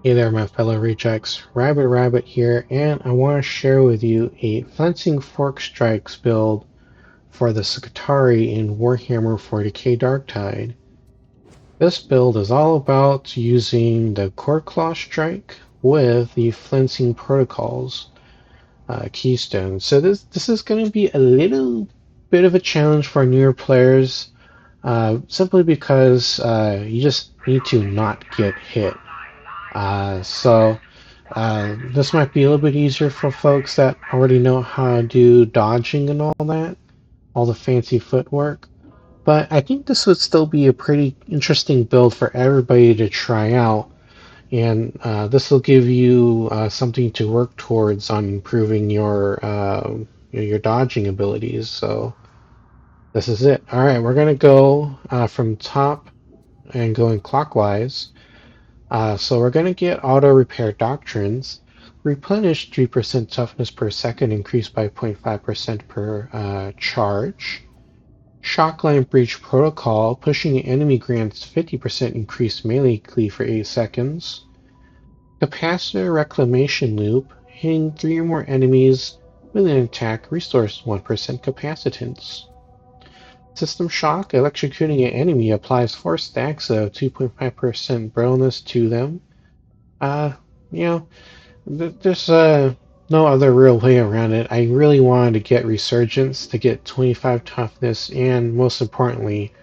Hey there, my fellow rejects. Rabbit here, and I want to share with you a Flensing Strikes build for the Skitarii in Warhammer 40k Darktide. This build is all about using the Chordstrike with the Flensing Protocols keystone. So this is going to be a little bit of a challenge for newer players, simply because you just need to not get hit. This might be a little bit easier for folks that already know how to do dodging and all that, all the fancy footwork. But I think this would still be a pretty interesting build for everybody to try out, and this will give you something to work towards on improving your dodging abilities. So this is it. All right, we're gonna go from top and going clockwise. So we're going to get auto repair doctrines. Replenish 3% toughness per second, increased by 0.5% per charge. Shockline breach protocol. Pushing an enemy grants 50% increased melee cleave for 8 seconds. Capacitor reclamation loop. Hitting 3 or more enemies with an attack restores 1% capacitance. System shock. Electrocuting an enemy applies 4 stacks of 2.5% brittleness to them. Uh, you know, there's no other real way around it. I really wanted to get Resurgence to get 25 toughness, and most importantly,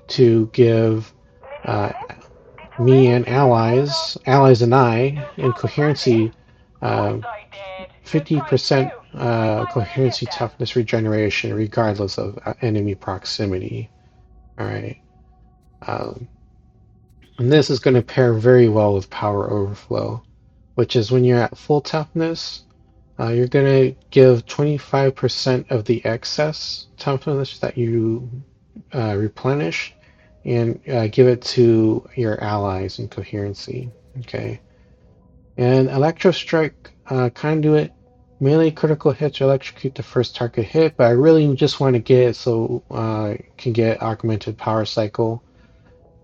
to give uh, me and allies and I, in coherency, 50% coherency toughness regeneration, regardless of enemy proximity. All right. Um, and this is going to pair very well with Power Overflow, which is when you're at full toughness. You're going to give 25% of the excess toughness that you replenish and give it to your allies in coherency. Okay. And Electro Strike Conduit, melee critical hits electrocute the first target hit, but I really just want to get it so it can get augmented power cycle.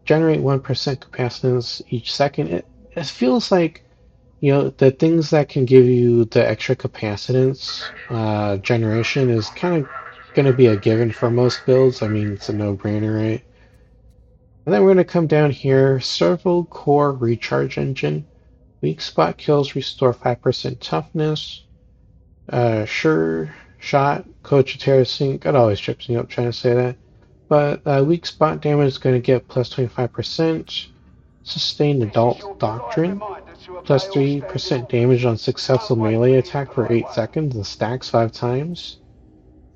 Generate 1% capacitance each second. It feels like, the things that can give you the extra capacitance generation is kind of going to be a given for most builds. I mean, it's a no-brainer, right? And then we're going to come down here, Servo Core Recharge Engine. Weak spot kills restore 5% toughness. Sure Shot, Coach Sync. It always trips me up trying to say that. But weak spot damage is going to get plus 25%. Sustained Adult Doctrine, plus 3% damage on successful melee attack for 8 seconds and stacks 5 times.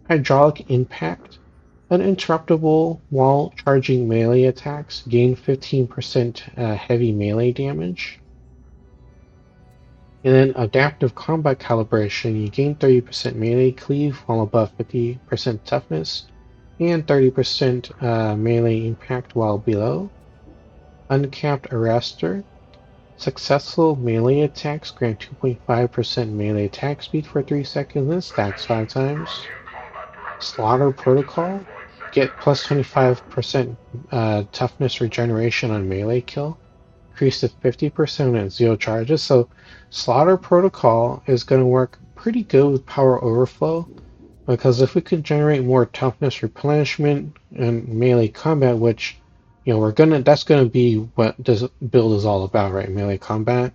Hydraulic Impact, uninterruptible while charging melee attacks, gain 15% heavy melee damage. And then Adaptive Combat Calibration, you gain 30% melee cleave while above 50% toughness, and 30% melee impact while below. Uncapped Arrestor, successful melee attacks grant 2.5% melee attack speed for 3 seconds and stacks 5 times. Slaughter Protocol, get plus 25% toughness regeneration on melee kill, increase to 50% at 0 charges. So Slaughter Protocol is going to work pretty good with Power Overflow, because if we could generate more toughness replenishment and melee combat, which that's gonna be what this build is all about, right? Melee combat.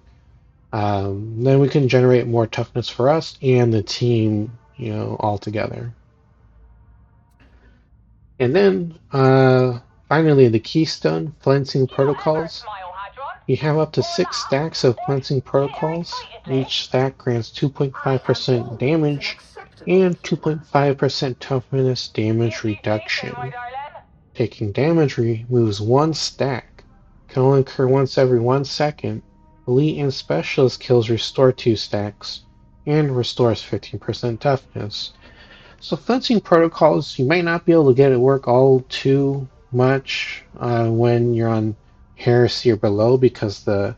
Then we can generate more toughness for us and the team, all together. And then finally, the keystone, Flensing Protocols. You have up to 6 stacks of Flensing Protocols. Each stack grants 2.5% damage and 2.5% toughness damage reduction. Taking damage removes 1 stack, can only occur once every 1 second. Elite and Specialist kills restore 2 stacks, and restores 15% toughness. So Flensing Protocols, you might not be able to get it work all too much when you're on Heresy or below, because the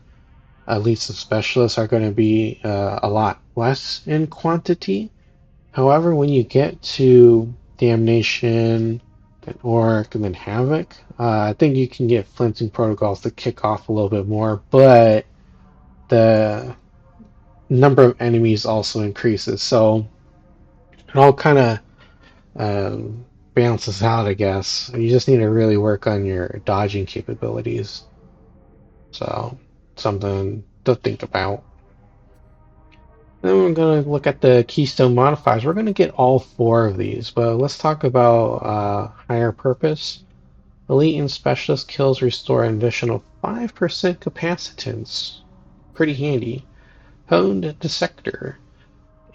Elites and Specialists are going to be a lot less in quantity. However, when you get to Damnation, then Orc, and then Havoc, I think you can get Flensing Protocols to kick off a little bit more, but the number of enemies also increases. So it all kind of balances out, I guess. You just need to really work on your dodging capabilities. So something to think about. Then we're going to look at the keystone modifiers. We're going to get all 4 of these, but let's talk about higher purpose. Elite and Specialist kills restore an additional 5% capacitance. Pretty handy. Honed Dissector.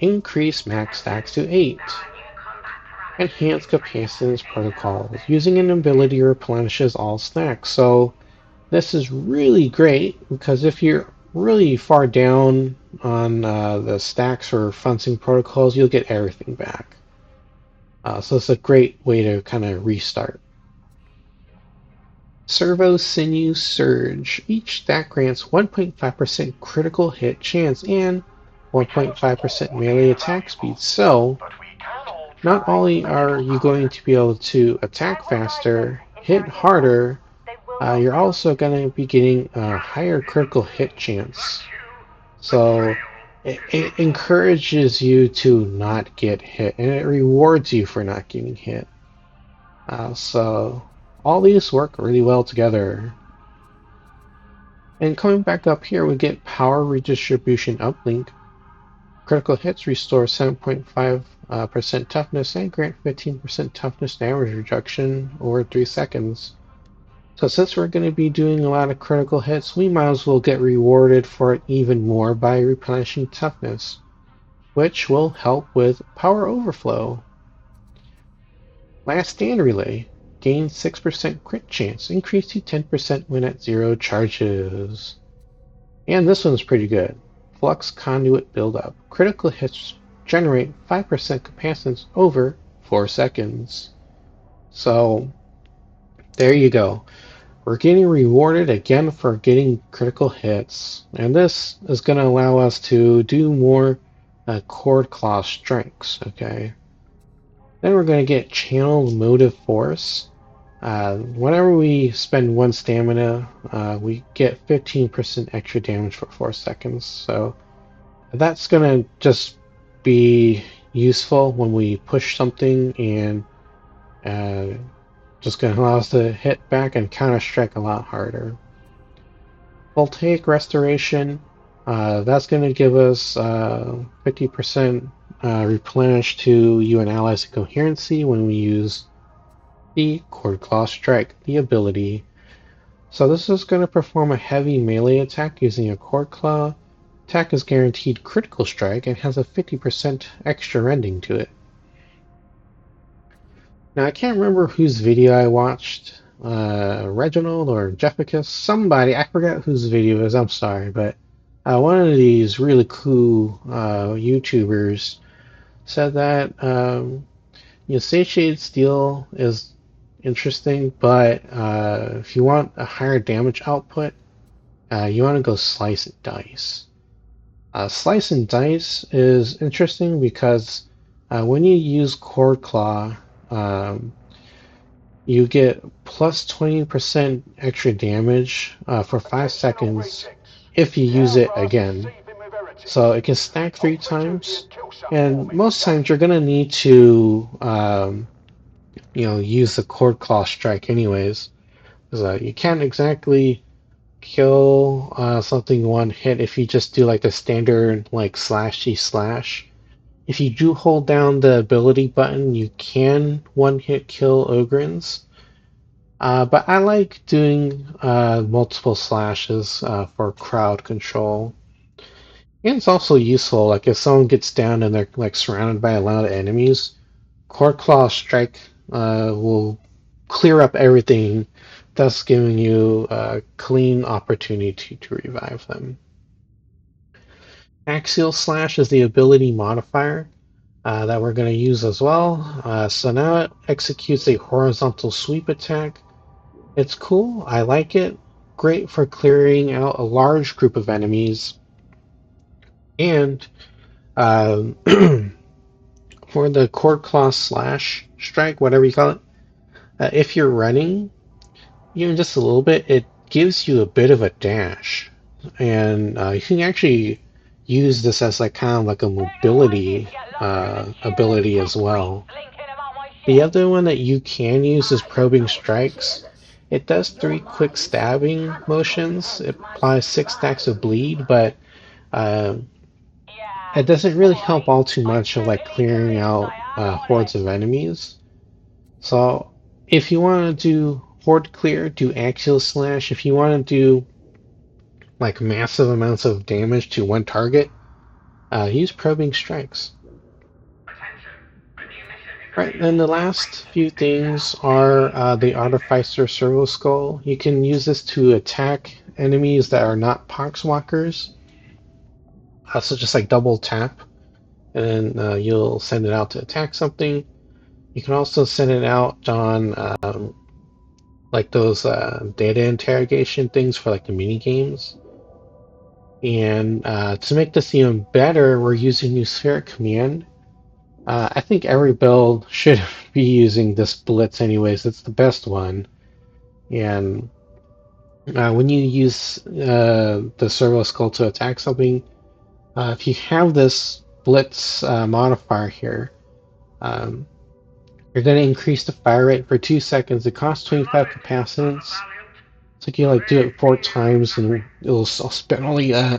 Increase max stacks to 8. Enhanced Capacitance Protocols. Using an ability replenishes all stacks. So this is really great because if you're really far down on the stacks for Flensing Protocols, you'll get everything back. So it's a great way to kind of restart. Servo Sinew Surge. Each stack grants 1.5% critical hit chance and 1.5% melee attack speed. So, not only are you going to be able to attack faster, hit harder, you're also going to be getting a higher critical hit chance. So, it encourages you to not get hit, and it rewards you for not getting hit. So, all these work really well together. And coming back up here, we get Power Redistribution Uplink. Critical hits restore 7.5% toughness and grant 15% toughness damage reduction over 3 seconds. So since we're going to be doing a lot of critical hits, we might as well get rewarded for it even more by replenishing toughness, which will help with power overflow. Last Stand Relay. Gain 6% crit chance, increase to 10% when at 0 charges. And this one's pretty good. Flux Conduit Buildup. Critical hits generate 5% capacitance over 4 seconds. So, there you go. We're getting rewarded again for getting critical hits. And this is going to allow us to do more Chord Claw strikes, okay? Then we're going to get Channeled Motive Force. Whenever we spend 1 stamina, we get 15% extra damage for 4 seconds. So that's going to just be useful when we push something and just going to allow us to hit back and counter-strike a lot harder. Voltaic Restoration, that's going to give us 50% replenish to you and allies in coherency when we use the Chord Claw Strike, the ability. So this is going to perform a heavy melee attack using a Chord Claw. Attack is guaranteed critical strike and has a 50% extra rending to it. Now I can't remember whose video I watched, Reginald or Jefficus, somebody, I forgot whose video it is, I'm sorry, but one of these really cool YouTubers said that Satiated Steel is interesting, but if you want a higher damage output, you want to go Slice and Dice. Slice and Dice is interesting because when you use Chord Claw, you get plus 20% extra damage for 5 seconds if you use it again. So it can stack 3 times, and most times you're going to need to use the Chord Claw Strike anyways. Because you can't exactly kill something one hit if you just do like the standard like /slash. If you do hold down the ability button, you can one-hit kill Ogrins. But I like doing multiple slashes for crowd control. And it's also useful, like if someone gets down and they're like surrounded by a lot of enemies, Chord Claw Strike will clear up everything, thus giving you a clean opportunity to revive them. Axial Slash is the ability modifier that we're going to use as well. So now it executes a horizontal sweep attack. It's cool, I like it. Great for clearing out a large group of enemies. And for the Chord Claw Slash Strike, whatever you call it, if you're running, even just a little bit, it gives you a bit of a dash. and you can actually use this as like kind of like a mobility ability as well. The other one that you can use is probing strikes. It does 3 quick stabbing motions. It applies 6 stacks of bleed, but uh, it doesn't really help all too much of like clearing out hordes of enemies. So if you want to do horde clear, do axial slash. If you want to do like massive amounts of damage to one target, use probing strikes. Right, and the last few things are the Artificer Servo Skull. You can use this to attack enemies that are not poxwalkers. So just like double tap, and then you'll send it out to attack something. You can also send it out on like those data interrogation things for like the mini games. And to make this even better, we're using new spheric command. I think every build should be using this blitz anyways. It's the best one. And when you use the servo skull to attack something, if you have this blitz modifier here, um, you're going to increase the fire rate for 2 seconds. It costs 25 capacitance. So you can like do it 4 times and it'll spend only oh,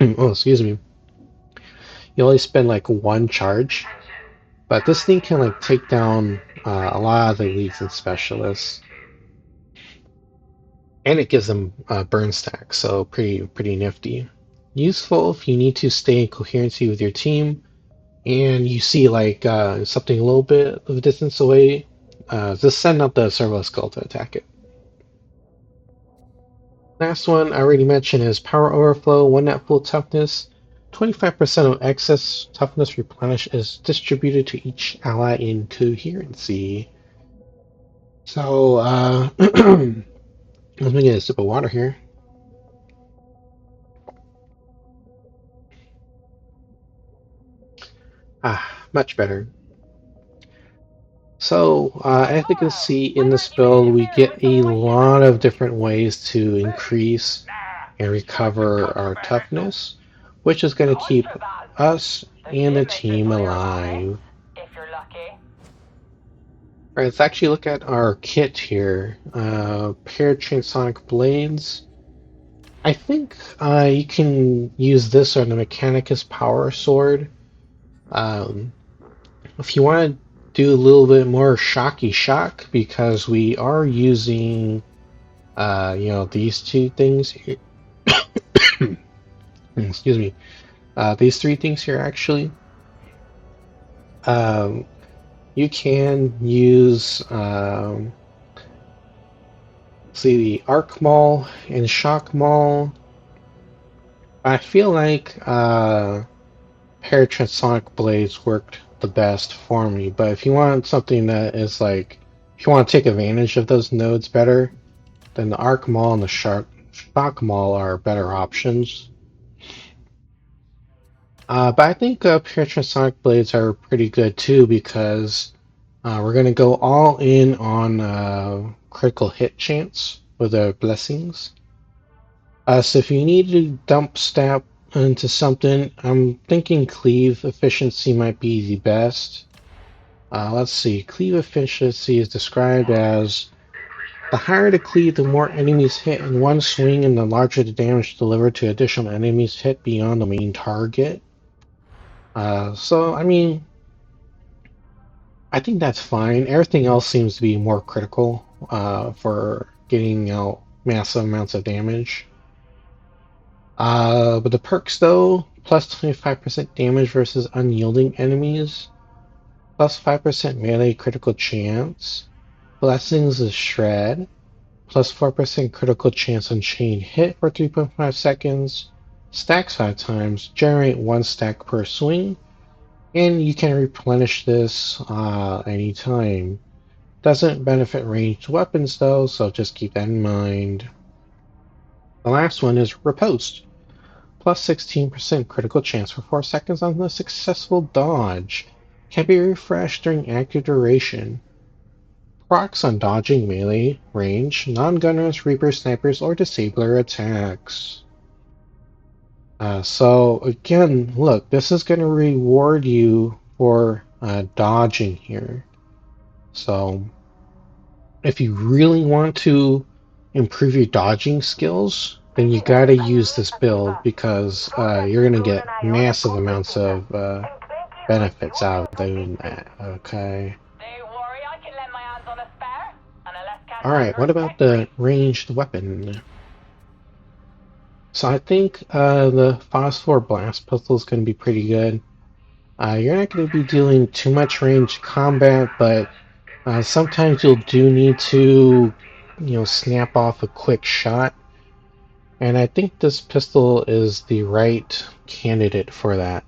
excuse me. You only spend like 1 charge. But this thing can like take down a lot of the elites and specialists. And it gives them burn stacks, so pretty nifty. Useful if you need to stay in coherency with your team and you see like something a little bit of a distance away, just send out the servo skull to attack it. Last one I already mentioned is Power Overflow, 1 net full toughness. 25% of excess toughness replenished is distributed to each ally in coherency. So, let me get a sip of water here. Much better. So, as you can see in this build, we get a lot of different ways to increase and recover our toughness, which is going to keep us and the team alive. Alright, let's actually look at our kit here. Paired Transonic Blades. I think you can use this on the Mechanicus Power Sword. If you want to do a little bit more shocky shock, because we are using, these 2 things here. Excuse me. These 3 things here, actually. You can use, the Arc Maul and Shock Maul. I feel like Paratransonic Blades worked the best for me, but if you want something that is like, if you want to take advantage of those nodes better, then the Arc Maul and the Shock Maul are better options. But I think Paratransonic Blades are pretty good too, because we're going to go all in on critical hit chance with our blessings. So if you need to dump stab into something, I'm thinking cleave efficiency might be the best. Let's see, cleave efficiency is described as the higher the cleave, the more enemies hit in one swing, and the larger the damage delivered to additional enemies hit beyond the main target. So, I mean, I think that's fine. Everything else seems to be more critical for getting out massive amounts of damage. But the perks, though, plus 25% damage versus unyielding enemies, plus 5% melee critical chance, blessings is shred, plus 4% critical chance on chain hit for 3.5 seconds, stacks 5 times, generate 1 stack per swing, and you can replenish this anytime. Doesn't benefit ranged weapons though, so just keep that in mind. The last one is Riposte. Plus 16% critical chance for 4 seconds on the successful dodge. Can be refreshed during active duration. Procs on dodging melee, range, non-gunners, reaper, snipers, or disabler attacks. So again, look, this is going to reward you for dodging here. So if you really want to improve your dodging skills, then you got to use this build because you're going to get massive amounts of benefits out of doing that. Okay. All right. What about the ranged weapon? So I think the Phosphor Blast pistol is going to be pretty good. You're not going to be dealing too much ranged combat, but sometimes you'll do need to, snap off a quick shot. And I think this pistol is the right candidate for that.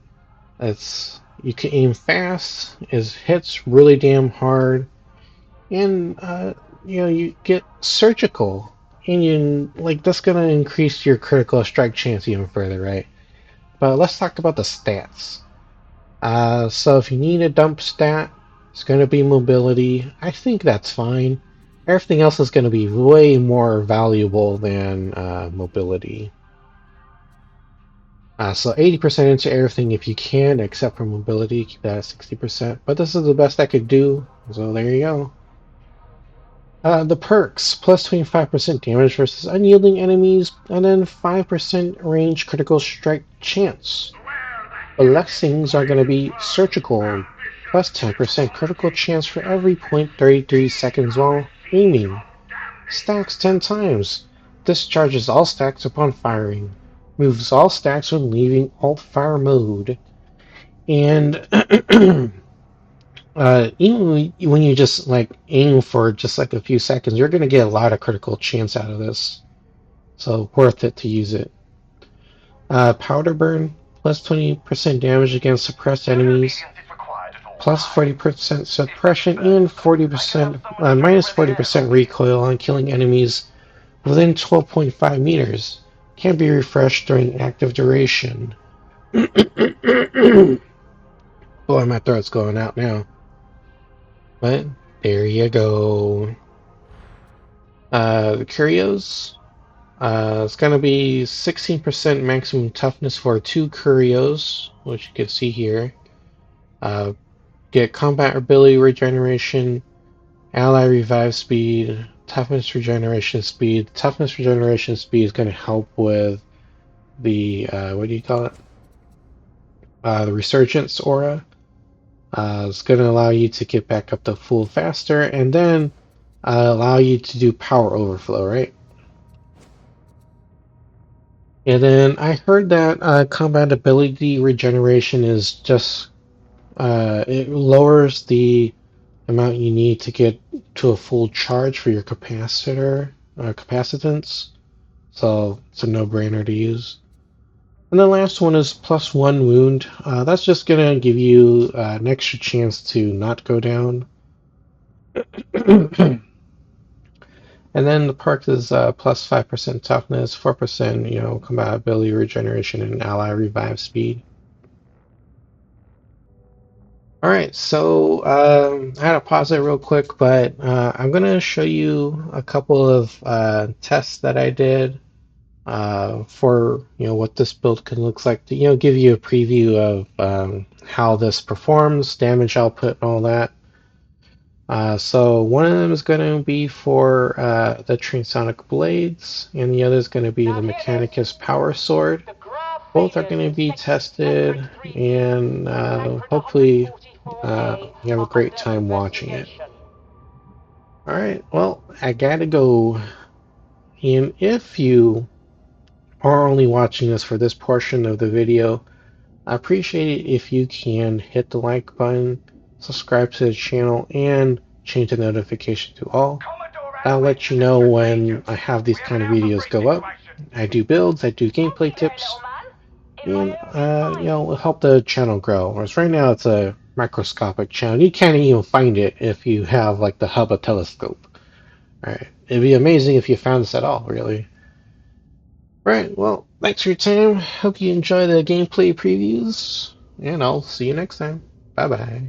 You can aim fast, it hits really damn hard, and you get surgical, and that's gonna increase your critical strike chance even further, right? But let's talk about the stats. So if you need a dump stat, it's going to be mobility. I think that's fine. Everything else is going to be way more valuable than mobility. So 80% into everything if you can, except for mobility. Keep that at 60%. But this is the best I could do, so there you go. The perks, plus 25% damage versus unyielding enemies, and then 5% range critical strike chance. Blessings are going to be surgical, plus 10% critical chance for every 0.33 seconds while aiming. Stacks 10 times. Discharges all stacks upon firing. Moves all stacks when leaving alt fire mode. And even when you just aim for just a few seconds, you're going to get a lot of critical chance out of this. So worth it to use it. Powder burn, plus 20% damage against suppressed enemies, plus 40% suppression, and 40% minus 40% recoil on killing enemies within 12.5 meters. Can be refreshed during active duration. Boy, my throat's going out now. But there you go. The curios. It's going to be 16% maximum toughness for 2 curios, which you can see here. Get combat ability regeneration, ally revive speed, toughness regeneration speed. Toughness regeneration speed is going to help with the, what do you call it? The resurgence aura. It's going to allow you to get back up to full faster, and then allow you to do power overflow, right? And then I heard that combat ability regeneration is just it lowers the amount you need to get to a full charge for your capacitance. So it's a no-brainer to use. And the last one is plus 1 wound. That's just gonna give you an extra chance to not go down. And then the perk is plus 5% toughness, 4% combat ability regeneration, and ally revive speed. All right, so I had to pause it real quick, but I'm going to show you a couple of tests that I did for what this build can look like to give you a preview of how this performs, damage output, and all that. So one of them is going to be for the Transonic blades, and the other is going to be the Mechanicus power sword. Both are going to be tested, and hopefully you have a great time watching it. Alright, well, I gotta go. And if you are only watching this for this portion of the video, I appreciate it if you can hit the like button, subscribe to the channel, and change the notification to all. That'll let you know when I have these kind of videos go up. I do builds, I do gameplay tips, and it'll help the channel grow. Whereas right now it's a microscopic channel. You can't even find it if you have the Hubble telescope. Alright, it'd be amazing if you found this at all, really. Right, well, thanks for your time. Hope you enjoy the gameplay previews, and I'll see you next time. Bye-bye.